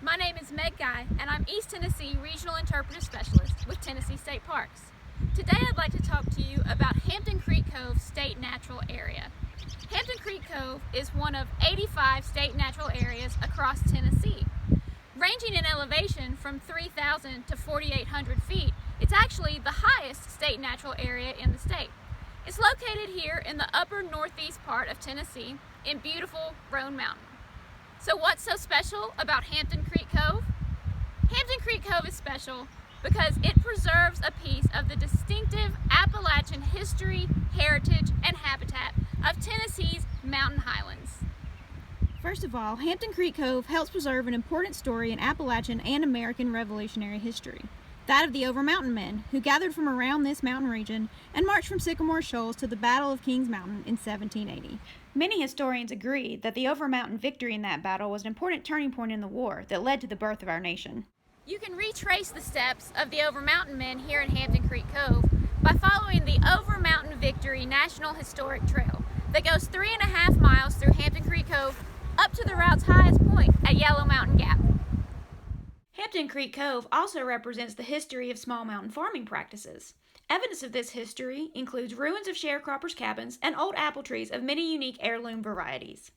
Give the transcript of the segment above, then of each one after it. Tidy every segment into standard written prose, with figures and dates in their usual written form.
My name is Meg Guy, and I'm East Tennessee Regional Interpretive Specialist with Tennessee State Parks. Today I'd like to talk to you about Hampton Creek Cove State Natural Area. Hampton Creek Cove is one of 85 state natural areas across Tennessee. Ranging in elevation from 3,000 to 4,800 feet, it's actually the highest state natural area in the state. It's located here in the upper northeast part of Tennessee in beautiful Roan Mountain. So what's so special about Hampton Creek Cove? Hampton Creek Cove is special because it preserves a piece of the distinctive Appalachian history, heritage, and habitat of Tennessee's mountain highlands. First of all, Hampton Creek Cove helps preserve an important story in Appalachian and American Revolutionary history, that of the Over Mountain men, who gathered from around this mountain region and marched from Sycamore Shoals to the Battle of Kings Mountain in 1780. Many historians agree that the Over Mountain victory in that battle was an important turning point in the war that led to the birth of our nation. You can retrace the steps of the Over Mountain men here in Hampton Creek Cove by following the Over Mountain Victory National Historic Trail that goes 3.5 miles through Hampton Creek Cove up to the route's highest point at Yellow Mountain Gap. Hampton Creek Cove also represents the history of small mountain farming practices. Evidence of this history includes ruins of sharecroppers' cabins and old apple trees of many unique heirloom varieties.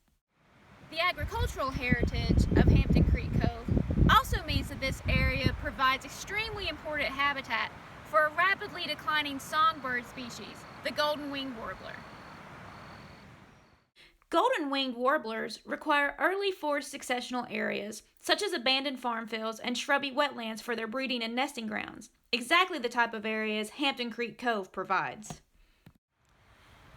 The agricultural heritage of Hampton Creek Cove also means that this area provides extremely important habitat for a rapidly declining songbird species, the golden-winged warbler. Golden-winged warblers require early forest successional areas, such as abandoned farm fields and shrubby wetlands for their breeding and nesting grounds, exactly the type of areas Hampton Creek Cove provides.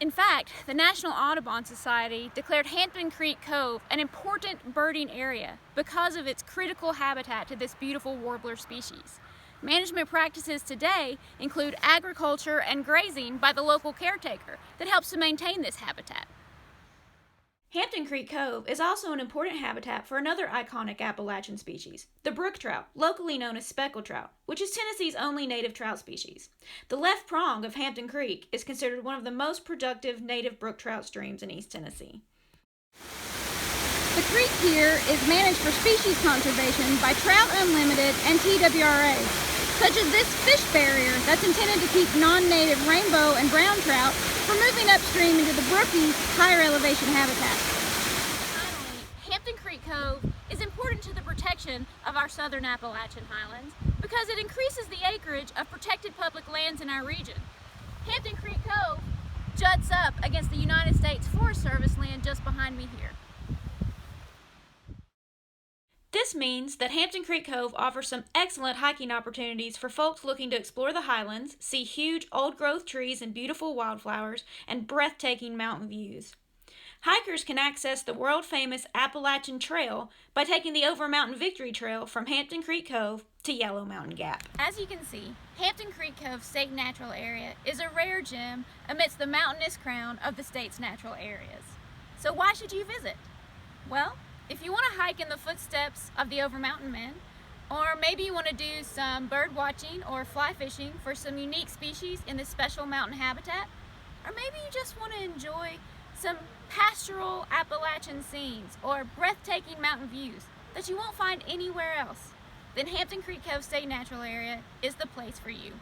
In fact, the National Audubon Society declared Hampton Creek Cove an important birding area because of its critical habitat to this beautiful warbler species. Management practices today include agriculture and grazing by the local caretaker that helps to maintain this habitat. Hampton Creek Cove is also an important habitat for another iconic Appalachian species, the brook trout, locally known as speckled trout, which is Tennessee's only native trout species. The left prong of Hampton Creek is considered one of the most productive native brook trout streams in East Tennessee. The creek here is managed for species conservation by Trout Unlimited and TWRA, such as this fish barrier that's intended to keep non-native rainbow and brown trout from moving upstream into the brookie, higher elevation habitat. Finally, Hampton Creek Cove is important to the protection of our southern Appalachian highlands because it increases the acreage of protected public lands in our region. Hampton Creek Cove juts up against the United States Forest Service land just behind me here. This means that Hampton Creek Cove offers some excellent hiking opportunities for folks looking to explore the highlands, see huge old-growth trees and beautiful wildflowers, and breathtaking mountain views. Hikers can access the world-famous Appalachian Trail by taking the Over Mountain Victory Trail from Hampton Creek Cove to Yellow Mountain Gap. As you can see, Hampton Creek Cove State Natural Area is a rare gem amidst the mountainous crown of the state's natural areas. So why should you visit? Well, if you want to hike in the footsteps of the Over Mountain men, or maybe you want to do some bird watching or fly fishing for some unique species in this special mountain habitat, or maybe you just want to enjoy some pastoral Appalachian scenes or breathtaking mountain views that you won't find anywhere else, then Hampton Creek Cove State Natural Area is the place for you.